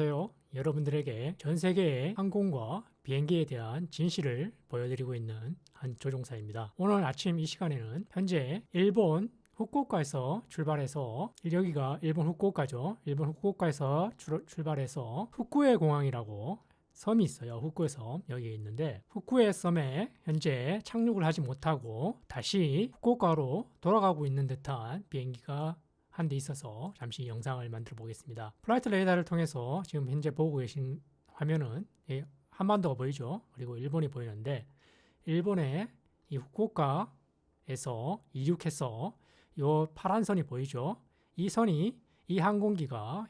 안녕하세요. 여러분들에게 전 세계의 항공과 비행기에 대한 진실을 보여드리고 있는 한 조종사입니다. 오늘 아침 이 시간에는 현재 일본 후쿠오카에서 출발해서, 여기가 일본 후쿠오카죠. 일본 후쿠오카에서 출발해서 후쿠에 공항이라고 섬이 있어요. 후쿠에 섬 여기에 있는데, 후쿠에 섬에 현재 착륙을 하지 못하고 다시 후쿠오카로 돌아가고 있는 듯한 비행기가 한 대 있어서 잠시 영상을 만들어 보겠습니다. 플라이트 레이더를 통해서 지금 현재 보고 계신 화면은 한반도가 보이죠. 그리고 일본이 보이는데, 일본의 이 후쿠오카에서 이륙해서 이 파란 선이 보이죠. 이 선이 이 항공기가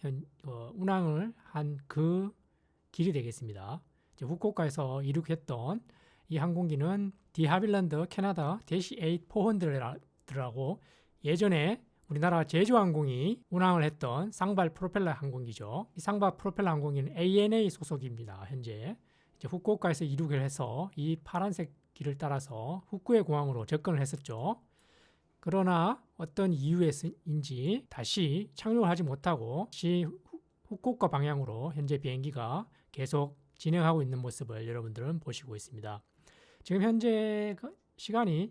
운항을 한 그 길이 되겠습니다. 이제 후쿠오카에서 이륙했던 이 항공기는 디하빌랜드 캐나다 -8-400라고 예전에 우리나라 제주항공이 운항을 했던 쌍발 프로펠러 항공기죠. 이 쌍발 프로펠러 항공기는 ANA 소속입니다. 현재 이제 후쿠오카에서 이륙을 해서 이 파란색 길을 따라서 후쿠에 공항으로 접근을 했었죠. 그러나 어떤 이유에서인지 다시 착륙을 하지 못하고 다시 후쿠오카 방향으로 현재 비행기가 계속 진행하고 있는 모습을 여러분들은 보시고 있습니다. 지금 현재 시간이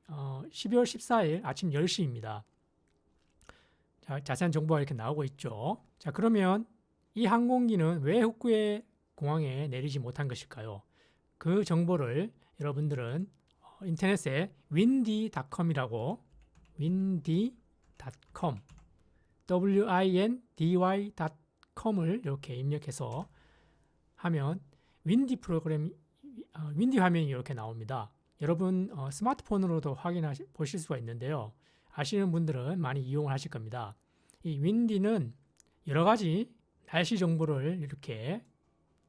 12월 14일 아침 10시입니다. 자, 자세한 정보가 이렇게 나오고 있죠. 자, 그러면 이 항공기는 왜 후쿠에 공항에 내리지 못한 것일까요? 그 정보를 여러분들은 인터넷에 windy.com이라고 windy.com windy.com을 이렇게 입력해서 하면 윈디 프로그램, 윈디 화면이 이렇게 나옵니다. 여러분 스마트폰으로도 보실 수가 있는데요. 아시는 분들은 많이 이용을 하실 겁니다. 이 윈디는 여러 가지 날씨 정보를 이렇게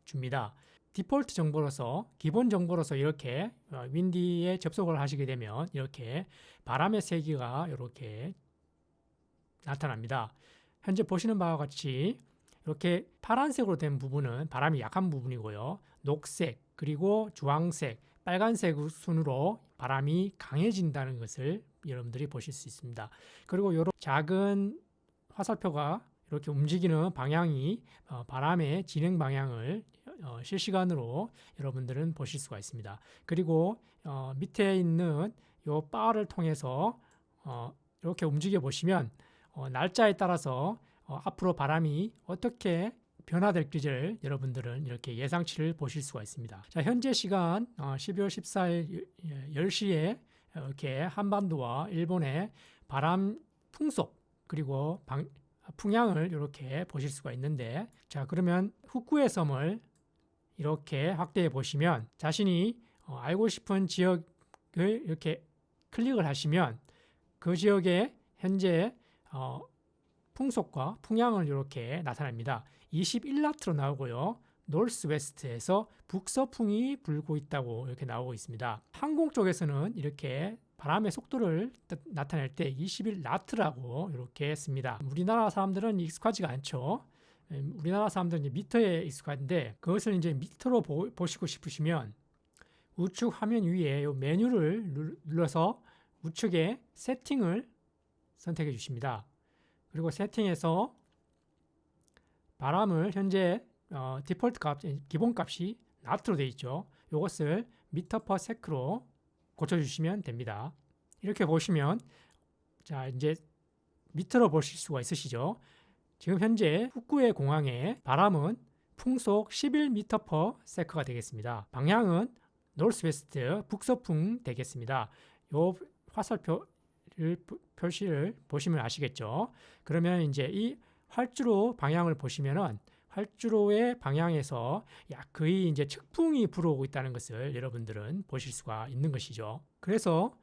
줍니다. 디폴트 정보로서, 기본 정보로서 이렇게 윈디에 접속을 하시게 되면 이렇게 바람의 세기가 이렇게 나타납니다. 현재 보시는 바와 같이 이렇게 파란색으로 된 부분은 바람이 약한 부분이고요. 녹색, 그리고 주황색, 빨간색 순으로 바람이 강해진다는 것을 여러분들이 보실 수 있습니다. 그리고 이런 작은 화살표가 이렇게 움직이는 방향이 바람의 진행 방향을 실시간으로 여러분들은 보실 수가 있습니다. 그리고 밑에 있는 이 바를 통해서 이렇게 움직여 보시면 날짜에 따라서 앞으로 바람이 어떻게 변화될지를 여러분들은 이렇게 예상치를 보실 수가 있습니다. 자, 현재 시간 12월 14일 10시에 이렇게 한반도와 일본의 바람 풍속 그리고 풍향을 이렇게 보실 수가 있는데, 자, 그러면 후쿠에 섬을 이렇게 확대해 보시면 자신이 알고 싶은 지역을 이렇게 클릭을 하시면 그 지역의 현재 풍속과 풍향을 이렇게 나타냅니다. 21나트로 나오고요. 노스웨스트에서 북서풍이 불고 있다고 이렇게 나오고 있습니다. 항공 쪽에서는 이렇게 바람의 속도를 나타낼 때 21나트라고 이렇게 씁니다. 우리나라 사람들은 익숙하지가 않죠. 우리나라 사람들은 이제 미터에 익숙한데, 그것을 이제 미터로 보시고 싶으시면 우측 화면 위에 이 메뉴를 눌러서 우측에 세팅을 선택해 주십니다. 그리고 세팅에서 바람을 현재 디폴트 값, 기본 값이 나트로 되어 있죠. 이것을 미터 퍼 세크로 고쳐주시면 됩니다. 이렇게 보시면, 자, 이제 미터로 보실 수가 있으시죠. 지금 현재 후쿠에 공항의 바람은 풍속 11m 퍼 세크가 되겠습니다. 방향은 노스웨스트, 북서풍 되겠습니다. 이 표시를 보시면 아시겠죠. 그러면 이제 이 활주로 방향을 보시면은 활주로의 방향에서 거의 이제 측풍이 불어오고 있다는 것을 여러분들은 보실 수가 있는 것이죠. 그래서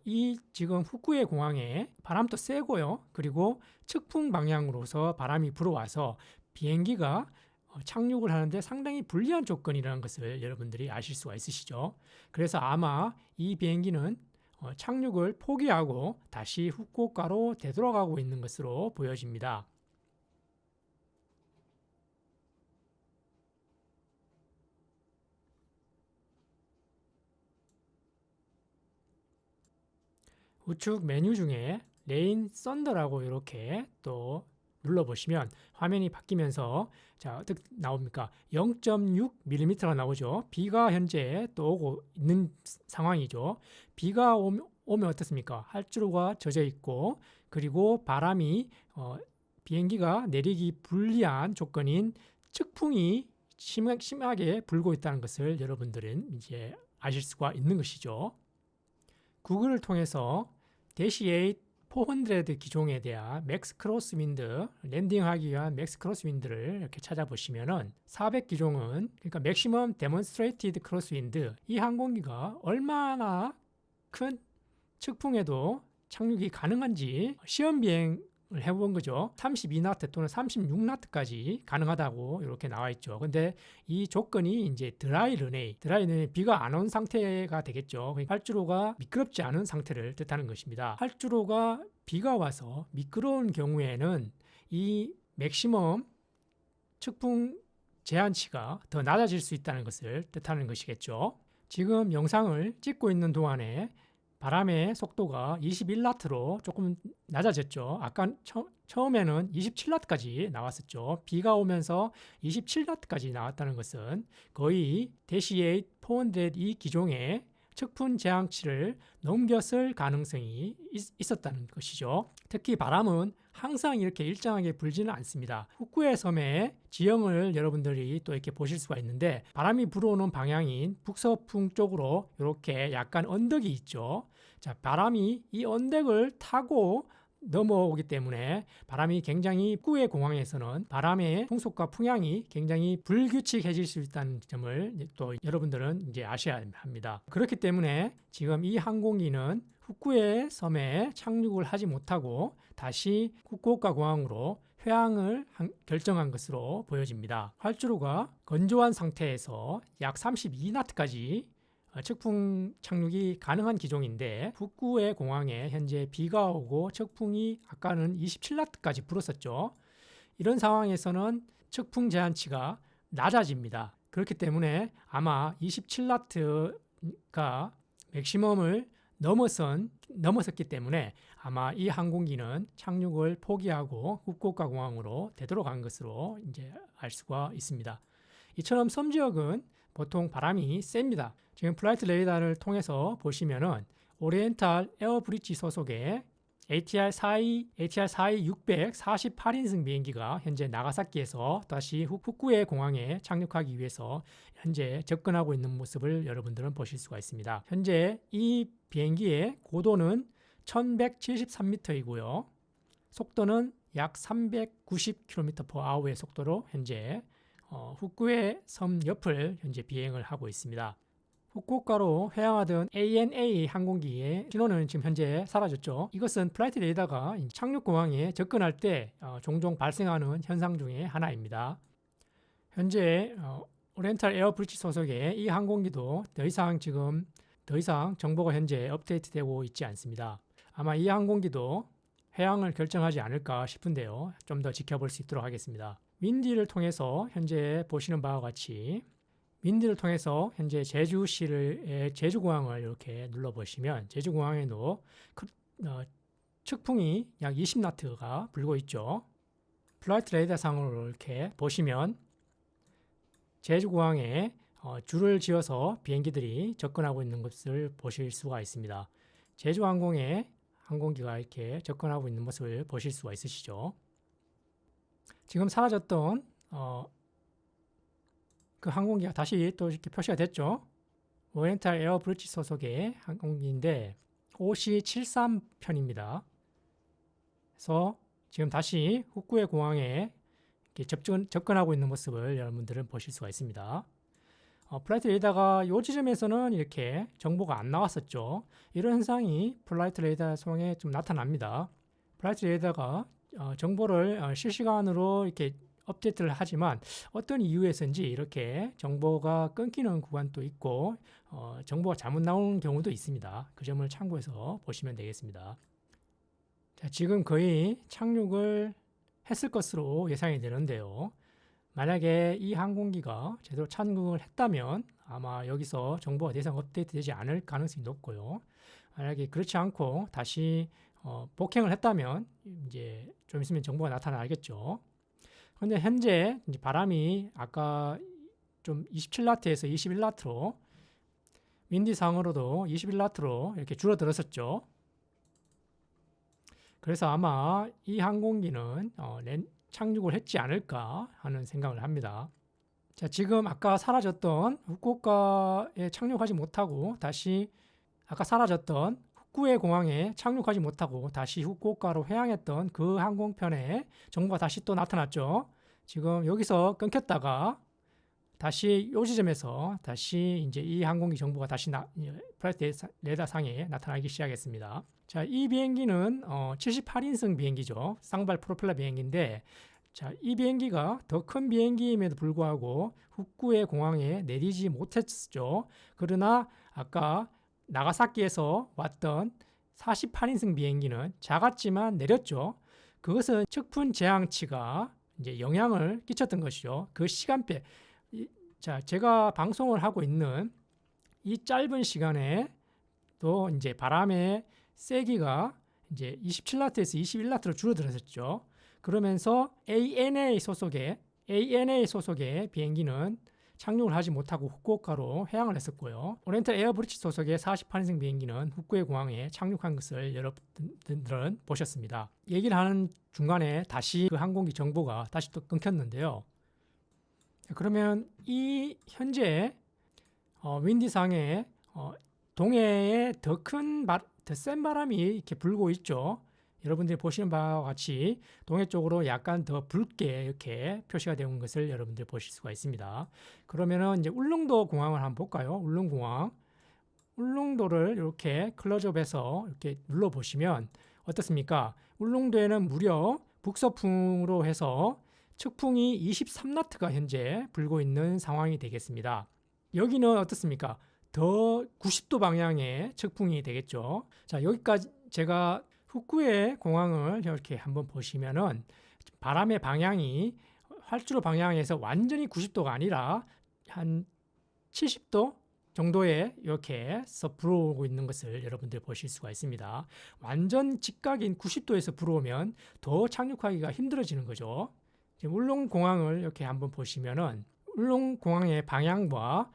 이 지금 후쿠에 공항에 바람도 세고요. 그리고 측풍 방향으로서 바람이 불어와서 비행기가 착륙을 하는데 상당히 불리한 조건이라는 것을 여러분들이 아실 수가 있으시죠. 그래서 아마 이 비행기는 착륙을 포기하고 다시 후쿠오카로 되돌아가고 있는 것으로 보여집니다. 우측 메뉴 중에 레인 썬더라고 이렇게 또 눌러보시면 화면이 바뀌면서 자, 어떻게 나옵니까? 0.6mm가 나오죠. 비가 현재 또 오고 있는 상황이죠. 비가 오면 어떻습니까? 활주로가 젖어 있고 그리고 바람이 비행기가 내리기 불리한 조건인 측풍이 심하게 불고 있다는 것을 여러분들은 이제 아실 수가 있는 것이죠. 구글을 통해서 대시 8 400 기종에 대한 맥스 크로스 윈드, 랜딩하기 위한 맥스 크로스 윈드를 이렇게 찾아보시면은 400 기종은 그러니까 맥시멈 데몬스트레이티드 크로스 윈드, 이 항공기가 얼마나 큰 측풍에도 착륙이 가능한지 시험 비행을 해본 거죠. 32나트 또는 36나트까지 가능하다고 이렇게 나와 있죠. 근데 이 조건이 이제 드라이 런웨이, 비가 안 온 상태가 되겠죠. 활주로가 미끄럽지 않은 상태를 뜻하는 것입니다. 활주로가 비가 와서 미끄러운 경우에는 이 맥시멈 측풍 제한치가 더 낮아질 수 있다는 것을 뜻하는 것이겠죠. 지금 영상을 찍고 있는 동안에 바람의 속도가 21나트로 조금 낮아졌죠. 아까 처음에는 27나트까지 나왔었죠. 비가 오면서 27나트까지 나왔다는 것은 거의 대시 8 400 이 기종의 측풍 제한치를 넘겼을 가능성이 있었다는 것이죠. 특히 바람은 항상 이렇게 일정하게 불지는 않습니다. 후쿠에 섬의 지형을 여러분들이 또 이렇게 보실 수가 있는데 바람이 불어오는 방향인 북서풍 쪽으로 이렇게 약간 언덕이 있죠. 자, 바람이 이 언덕을 타고 넘어오기 때문에 바람이 굉장히 후쿠에 공항에서는 바람의 풍속과 풍향이 굉장히 불규칙해질 수 있다는 점을 또 여러분들은 이제 아셔야 합니다. 그렇기 때문에 지금 이 항공기는 후쿠에 섬에 착륙을 하지 못하고 다시 후쿠오카 공항으로 회항을 결정한 것으로 보여집니다. 활주로가 건조한 상태에서 약 32나트까지 측풍 착륙이 가능한 기종인데 후쿠오카 공항에 현재 비가 오고 측풍이 아까는 27나트까지 불었었죠. 이런 상황에서는 측풍 제한치가 낮아집니다. 그렇기 때문에 아마 27나트가 맥시멈을 넘었었기 때문에 아마 이 항공기는 착륙을 포기하고 후쿠오카 공항으로 되돌아간 것으로 이제 알 수가 있습니다. 이처럼 섬 지역은 보통 바람이 셉니다. 지금 플라이트 레이더를 통해서 보시면은 오리엔탈 에어브리지 소속의 ATR 42 648인승 비행기가 현재 나가사키에서 다시 후쿠오카 공항에 착륙하기 위해서 현재 접근하고 있는 모습을 여러분들은 보실 수가 있습니다. 현재 이 비행기의 고도는 1173m이고요. 속도는 약 390km/h의 속도로 현재 후쿠오카 섬 옆을 현재 비행을 하고 있습니다. 후쿠오카로 회항하던 ANA 항공기의 신호는 지금 현재 사라졌죠. 이것은 플라이트 레이더가 착륙 공항에 접근할 때 종종 발생하는 현상 중에 하나입니다. 현재 오리엔탈 에어브리지 소속의 이 항공기도 더 이상 정보가 현재 업데이트되고 있지 않습니다. 아마 이 항공기도 회항을 결정하지 않을까 싶은데요. 좀 더 지켜볼 수 있도록 하겠습니다. 윈디를 통해서 현재 보시는 바와 같이 윈디를 통해서 현재 제주공항을 이렇게 눌러보시면 제주공항에도 측풍이 약 20나트가 불고 있죠. 플라이트 레이더상으로 이렇게 보시면 제주공항에 줄을 지어서 비행기들이 접근하고 있는 것을 보실 수가 있습니다. 제주항공의 항공기가 이렇게 접근하고 있는 모습을 보실 수가 있으시죠. 지금 사라졌던 그 항공기가 다시 또 이렇게 표시가 됐죠. 오리엔탈 에어브리지 소속의 항공기인데 OC73편입니다. 그래서 지금 다시 후쿠오카 공항에 이렇게 접근하고 있는 모습을 여러분들은 보실 수가 있습니다. 플라이트 레이더가 이 지점에서는 이렇게 정보가 안 나왔었죠. 이런 현상이 플라이트 레이더 상에 좀 나타납니다. 플라이트 레이더가 정보를 실시간으로 이렇게 업데이트를 하지만 어떤 이유에서인지 이렇게 정보가 끊기는 구간도 있고 정보가 잘못 나오는 경우도 있습니다. 그 점을 참고해서 보시면 되겠습니다. 자, 지금 거의 착륙을 했을 것으로 예상이 되는데요. 만약에 이 항공기가 제대로 착륙을 했다면 아마 여기서 정보가 더 이상 업데이트 되지 않을 가능성이 높고요. 만약에 그렇지 않고 다시 복행을 했다면 이제 좀 있으면 정보가 나타나겠죠. 그런데 현재 이제 바람이 아까 좀 27나트에서 21나트로 윈디상으로도 21나트로 이렇게 줄어들었었죠. 그래서 아마 이 항공기는 착륙을 했지 않을까 하는 생각을 합니다. 자, 지금 아까 사라졌던 후쿠오카에 착륙하지 못하고 다시 아까 사라졌던 후쿠에 공항에 착륙하지 못하고 다시 후쿠오카로 회항했던 그 항공편에 정보가 다시 또 나타났죠. 지금 여기서 끊겼다가 다시 요 지점에서 다시 이제 이 항공기 정보가 다시 플라이트 레이더상에 나타나기 시작했습니다. 자, 이 비행기는 78인승 비행기죠. 쌍발 프로펠러 비행기인데, 자, 이 비행기가 더 큰 비행기임에도 불구하고 후쿠에 공항에 내리지 못했죠. 그러나 아까 나가사키에서 왔던 48인승 비행기는 작았지만 내렸죠. 그것은 측분 제항치가 이제 영향을 끼쳤던 것이죠. 그 시간대. 자, 제가 방송을 하고 있는 이 짧은 시간에 또 이제 바람의 세기가 이제 27나트에서 21나트로 줄어들었죠. 그러면서 ANA 소속의 비행기는 착륙을 하지 못하고 후쿠오카로 회항을 했었고요. 오리엔탈 에어브리치 소속의 48인승 비행기는 후쿠에 공항에 착륙한 것을 여러분들은 보셨습니다. 얘기를 하는 중간에 다시 그 항공기 정보가 다시 또 끊겼는데요. 그러면 이 현재 윈디상에 동해에 더 센 바람이 이렇게 불고 있죠. 여러분들이 보시는 바와 같이 동해 쪽으로 약간 더 붉게 이렇게 표시가 되는 것을 여러분들이 보실 수가 있습니다. 그러면은 이제 울릉도 공항을 한번 볼까요? 울릉공항. 울릉도를 이렇게 클로즈업해서 이렇게 눌러 보시면 어떻습니까? 울릉도에는 무려 북서풍으로 해서 측풍이 23나트가 현재 불고 있는 상황이 되겠습니다. 여기는 어떻습니까? 더 90도 방향의 측풍이 되겠죠. 자, 여기까지 제가 후쿠에 공항을 이렇게 한번 보시면은 바람의 방향이 활주로 방향에서 완전히 90도가 아니라 한 70도 정도에 이렇게 불어오고 있는 것을 여러분들 보실 수가 있습니다. 완전 직각인 90도에서 불어오면 더 착륙하기가 힘들어지는 거죠. 지금 울릉공항을 이렇게 한번 보시면은 울릉공항의 방향과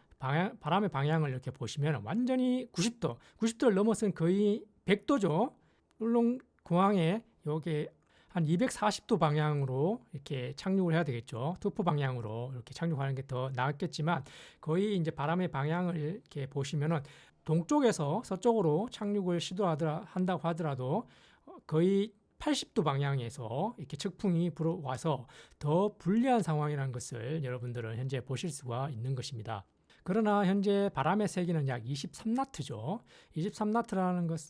바람의 방향을 이렇게 보시면 완전히 90도를 넘어선 거의 100도죠. 울릉공항에 여기 한 240도 방향으로 이렇게 착륙을 해야 되겠죠. 투포 방향으로 이렇게 착륙하는 게 더 나았겠지만 거의 이제 바람의 방향을 이렇게 보시면은 동쪽에서 서쪽으로 착륙을 한다고 하더라도 거의 80도 방향에서 이렇게 측풍이 불어와서 더 불리한 상황이라는 것을 여러분들은 현재 보실 수가 있는 것입니다. 그러나 현재 바람의 세기는 약 23나트죠. 23나트라는 것,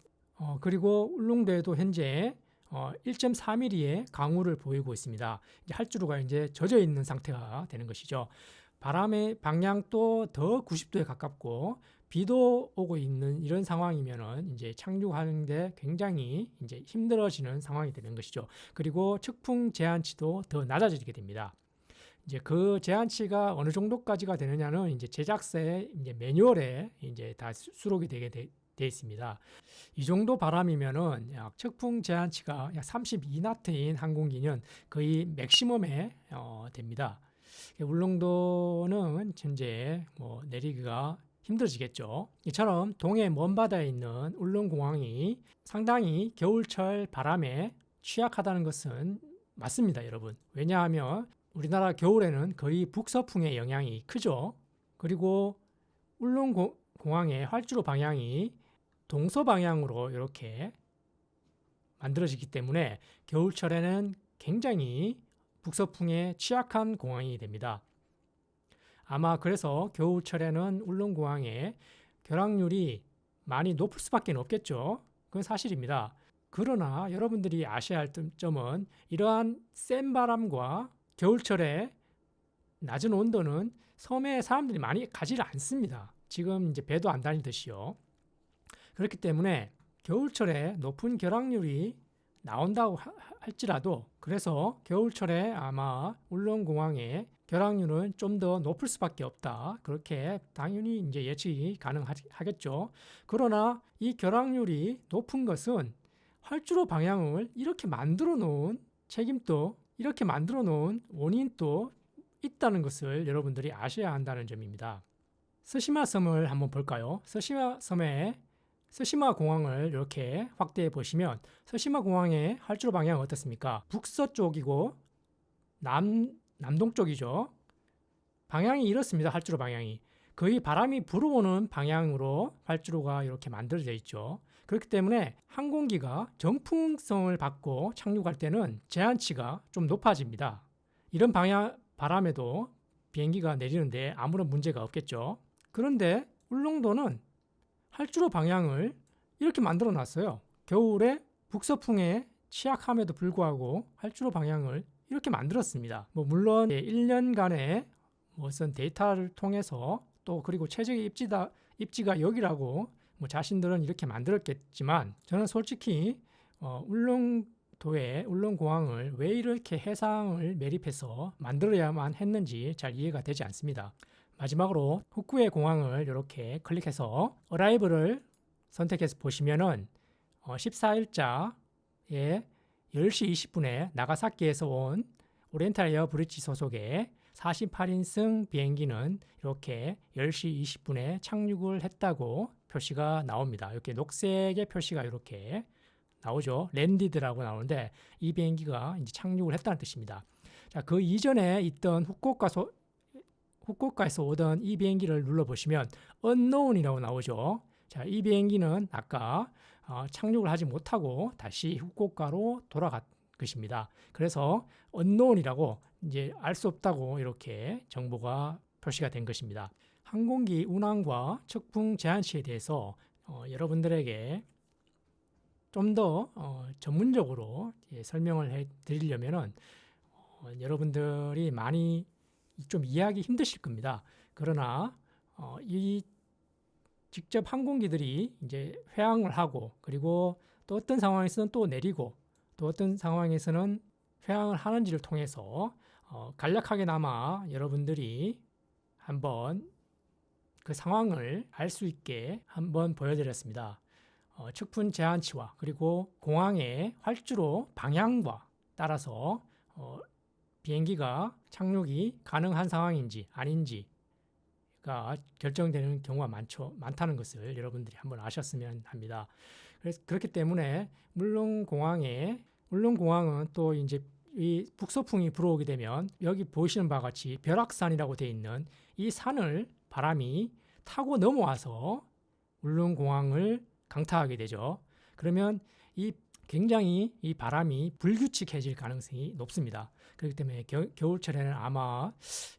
그리고 울릉도에도 현재 1.4mm의 강우를 보이고 있습니다. 이제 활주로가 이제 젖어 있는 상태가 되는 것이죠. 바람의 방향도 더 90도에 가깝고 비도 오고 있는 이런 상황이면은 이제 착륙하는데 굉장히 이제 힘들어지는 상황이 되는 것이죠. 그리고 측풍 제한치도 더 낮아지게 됩니다. 이제 그 제한치가 어느 정도까지가 되느냐는 이제 제작사의 이제 매뉴얼에 이제 다 수록이 되게 돼 있습니다. 이 정도 바람이면은 약 측풍 제한치가 약 32나트인 항공기는 거의 맥시멈에 됩니다. 울릉도는 현재 뭐 내리기가 힘들어지겠죠. 이처럼 동해 먼바다에 있는 울릉공항이 상당히 겨울철 바람에 취약하다는 것은 맞습니다, 여러분. 왜냐하면 우리나라 겨울에는 거의 북서풍의 영향이 크죠. 그리고 울릉공항의 활주로 방향이 동서방향으로 이렇게 만들어지기 때문에 겨울철에는 굉장히 북서풍에 취약한 공항이 됩니다. 아마 그래서 겨울철에는 울릉공항의 결항률이 많이 높을 수밖에 없겠죠. 그건 사실입니다. 그러나 여러분들이 아셔야 할 점은 이러한 센 바람과 겨울철에 낮은 온도는 섬에 사람들이 많이 가지를 않습니다. 지금 이제 배도 안 다니듯이요. 그렇기 때문에 겨울철에 높은 결항률이 나온다고 할지라도 그래서 겨울철에 아마 울릉공항의 결항률은 좀 더 높을 수밖에 없다. 그렇게 당연히 이제 예측이 가능하겠죠. 그러나 이 결항률이 높은 것은 활주로 방향을 이렇게 만들어 놓은 책임도, 이렇게 만들어 놓은 원인도 있다는 것을 여러분들이 아셔야 한다는 점입니다. 스시마 섬을 한번 볼까요? 스시마 섬의 스시마 공항을 이렇게 확대해 보시면 스시마 공항의 활주로 방향은 어떻습니까? 북서쪽이고 남동쪽이죠. 방향이 이렇습니다. 활주로 방향이. 거의 바람이 불어오는 방향으로 활주로가 이렇게 만들어져 있죠. 그렇기 때문에 항공기가 정풍성을 받고 착륙할 때는 제한치가 좀 높아집니다. 이런 바람에도 비행기가 내리는데 아무런 문제가 없겠죠. 그런데 울릉도는 활주로 방향을 이렇게 만들어 놨어요. 겨울에 북서풍에 취약함에도 불구하고 활주로 방향을 이렇게 만들었습니다. 물론 1년간의 무슨 데이터를 통해서 또 그리고 최적의 입지가 여기라고 자신들은 이렇게 만들었겠지만 저는 솔직히 울릉도의 울릉공항을 왜 이렇게 해상을 매립해서 만들어야만 했는지 잘 이해가 되지 않습니다. 마지막으로 후쿠에 공항을 이렇게 클릭해서 어라이브를 선택해서 보시면은 14일자에 10시 20분에 나가사키에서 온 오리엔탈 에어 브릿지 소속의 48인승 비행기는 이렇게 10시 20분에 착륙을 했다고 표시가 나옵니다. 이렇게 녹색의 표시가 이렇게 나오죠. 랜디드라고 나오는데 이 비행기가 이제 착륙을 했다는 뜻입니다. 자, 그 이전에 있던 후쿠오카에서 오던 이 비행기를 눌러보시면 unknown이라고 나오죠. 자, 이 비행기는 아까 착륙을 하지 못하고 다시 후쿠오카로 돌아간 것입니다. 그래서 unknown이라고 이제 알 수 없다고 이렇게 정보가 표시가 된 것입니다. 항공기 운항과 측풍 제한치에 대해서 여러분들에게 좀 더 전문적으로 설명을 해 드리려면은 여러분들이 많이 좀 이해하기 힘드실 겁니다. 그러나 이 직접 항공기들이 이제 회항을 하고 그리고 또 어떤 상황에서는 또 내리고 또 어떤 상황에서는 회항을 하는지를 통해서 간략하게나마 여러분들이 한번 그 상황을 알 수 있게 한번 보여드렸습니다. 측풍 제한치와 그리고 공항의 활주로 방향과 따라서 비행기가 착륙이 가능한 상황인지 아닌지가 결정되는 경우가 많다는 것을 여러분들이 한번 아셨으면 합니다. 그래서 그렇기 때문에 울릉공항은 또 이제 이 북서풍이 불어오게 되면 여기 보시는 바와 같이 벼락산이라고 되어 있는 이 산을 바람이 타고 넘어와서 울릉공항을 강타하게 되죠. 그러면 굉장히 이 바람이 불규칙해질 가능성이 높습니다. 그렇기 때문에 겨울철에는 아마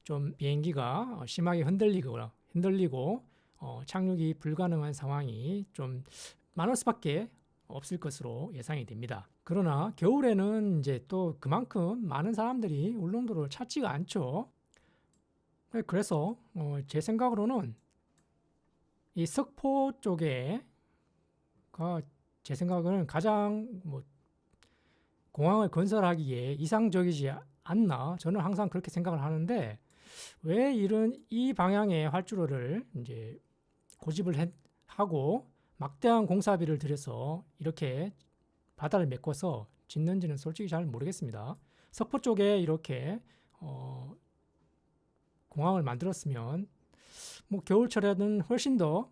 좀 비행기가 심하게 흔들리고 착륙이 불가능한 상황이 좀 많을 수밖에 없을 것으로 예상이 됩니다. 그러나 겨울에는 이제 또 그만큼 많은 사람들이 울릉도를 찾지가 않죠. 그래서 제 생각으로는 이 석포 쪽에가 제 생각은 가장 공항을 건설하기에 이상적이지 않나 저는 항상 그렇게 생각을 하는데 왜 이 방향의 활주로를 이제 고집을 하고 막대한 공사비를 들여서 이렇게 바다를 메꿔서 짓는지는 솔직히 잘 모르겠습니다. 석포 쪽에 이렇게 공항을 만들었으면 겨울철에는 훨씬 더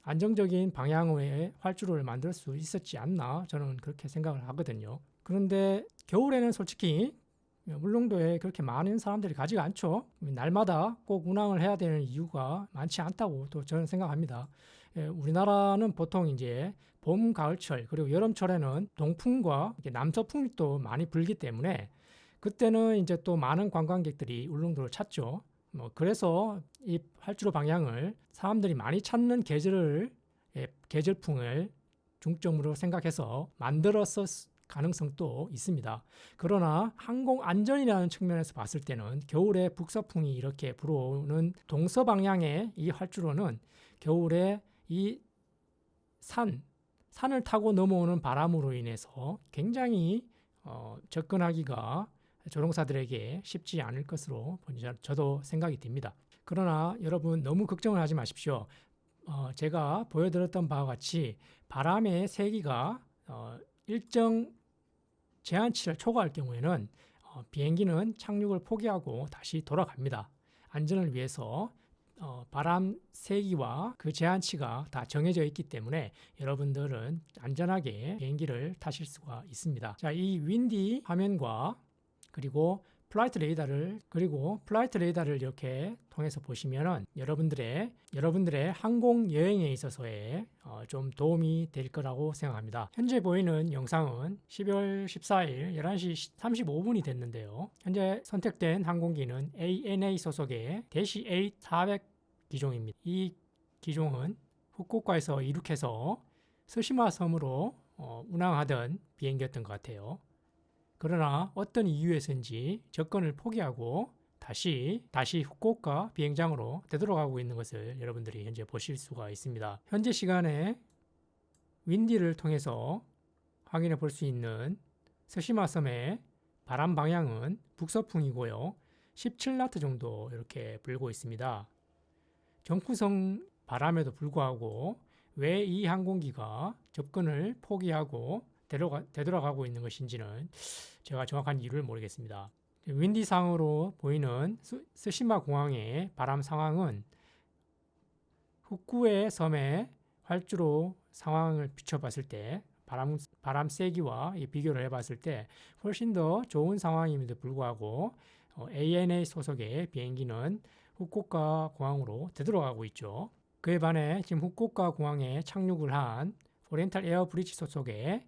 안정적인 방향의 활주로를 만들 수 있었지 않나 저는 그렇게 생각을 하거든요. 그런데 겨울에는 솔직히 울릉도에 그렇게 많은 사람들이 가지가 않죠. 날마다 꼭 운항을 해야 되는 이유가 많지 않다고 또 저는 생각합니다. 우리나라는 보통 이제 봄, 가을철 그리고 여름철에는 동풍과 남서풍이 또 많이 불기 때문에 그때는 이제 또 많은 관광객들이 울릉도를 찾죠. 그래서 이 활주로 방향을 사람들이 많이 찾는 계절풍을 중점으로 생각해서 만들었을 가능성도 있습니다. 그러나 항공 안전이라는 측면에서 봤을 때는 겨울에 북서풍이 이렇게 불어오는 동서 방향의 이 활주로는 겨울에 이 산을 타고 넘어오는 바람으로 인해서 굉장히 접근하기가 조종사들에게 쉽지 않을 것으로 저도 생각이 듭니다. 그러나 여러분 너무 걱정을 하지 마십시오. 제가 보여드렸던 바와 같이 바람의 세기가 일정 제한치를 초과할 경우에는 비행기는 착륙을 포기하고 다시 돌아갑니다. 안전을 위해서 바람 세기와 그 제한치가 다 정해져 있기 때문에 여러분들은 안전하게 비행기를 타실 수가 있습니다. 자, 이 윈디 화면과 그리고 플라이트 레이더를 이렇게 통해서 보시면은 여러분들의 항공 여행에 있어서의 좀 도움이 될 거라고 생각합니다. 현재 보이는 영상은 12월 14일 11시 35분이 됐는데요. 현재 선택된 항공기는 ANA 소속의 대시 8-400 기종입니다. 이 기종은 후쿠오카에서 이륙해서 스시마 섬으로 운항하던 비행기였던 것 같아요. 그러나 어떤 이유에서인지 접근을 포기하고 다시 후쿠오카 비행장으로 되돌아가고 있는 것을 여러분들이 현재 보실 수가 있습니다. 현재 시간에 윈디를 통해서 확인해 볼 수 있는 스시마 섬의 바람 방향은 북서풍이고요. 17나트 정도 이렇게 불고 있습니다. 정풍성 바람에도 불구하고 왜 이 항공기가 접근을 포기하고 되돌아가고 있는 것인지는 제가 정확한 이유를 모르겠습니다. 윈디상으로 보이는 스시마 공항의 바람 상황은 후쿠오카 섬의 활주로 상황을 비춰봤을 때 바람 세기와 비교를 해봤을 때 훨씬 더 좋은 상황임에도 불구하고 ANA 소속의 비행기는 후쿠오카 공항으로 되돌아가고 있죠. 그에 반해 지금 후쿠오카 공항에 착륙을 한 오리엔탈 에어 브리지 소속의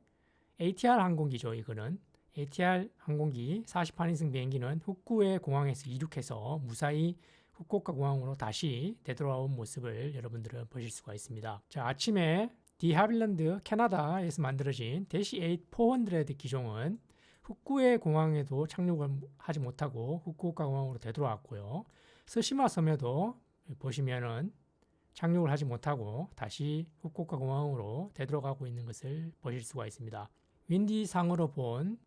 ATR 항공기죠. 이거는 ATR 항공기 48인승 비행기는 후쿠오카 공항에서 이륙해서 무사히 후쿠오카 공항으로 다시 되돌아온 모습을 여러분들은 보실 수가 있습니다. 자, 아침에 디하빌랜드 캐나다에서 만들어진 대시 8-400 기종은 후쿠오카 공항에도 착륙을 하지 못하고 후쿠오카 공항으로 되돌아왔고요. 스시마 섬에도 보시면은 착륙을 하지 못하고 다시 후쿠오카 공항으로 되돌아가고 있는 것을 보실 수가 있습니다. 윈디상으로 본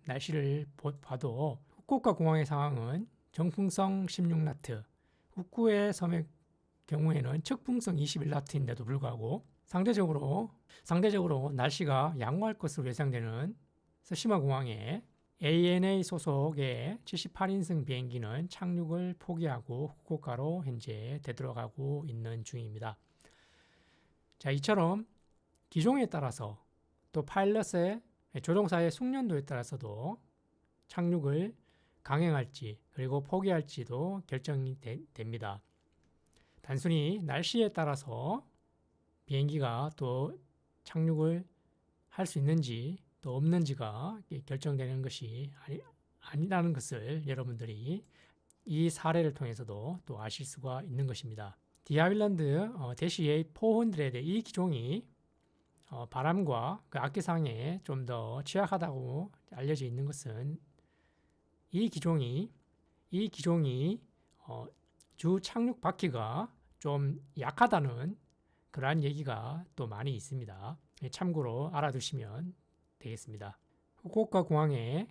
날씨를 봐도 후쿠오카 공항의 상황은 정풍성 16나트, 후쿠오카 섬의 경우에는 측풍성 21나트인데도 불구하고 상대적으로 날씨가 양호할 것으로 예상되는 스시마 공항에 ANA 소속의 78인승 비행기는 착륙을 포기하고 후쿠오카로 현재 되돌아가고 있는 중입니다. 자, 이처럼 기종에 따라서 또 파일럿의 조종사의 숙련도에 따라서도 착륙을 강행할지 그리고 포기할지도 결정이 됩니다. 단순히 날씨에 따라서 비행기가 또 착륙을 할 수 있는지 또 없는지가 결정되는 것이 아니라는 것을 여러분들이 이 사례를 통해서도 또 아실 수가 있는 것입니다. 디하빌랜드 대시 400의 이 기종이 바람과 그 악기상에 좀 더 취약하다고 알려져 있는 것은 이 기종이 주 착륙 바퀴가 좀 약하다는 그러한 얘기가 또 많이 있습니다. 참고로 알아두시면 되겠습니다. 후쿠오카 공항에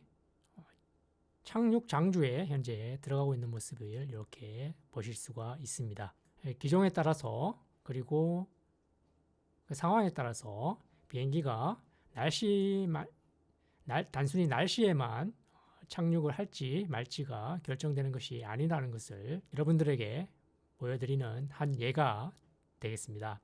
착륙 장주에 현재 들어가고 있는 모습을 이렇게 보실 수가 있습니다. 기종에 따라서 그리고 그 상황에 따라서 비행기가 단순히 날씨에만 착륙을 할지 말지가 결정되는 것이 아니라는 것을 여러분들에게 보여드리는 한 예가 되겠습니다.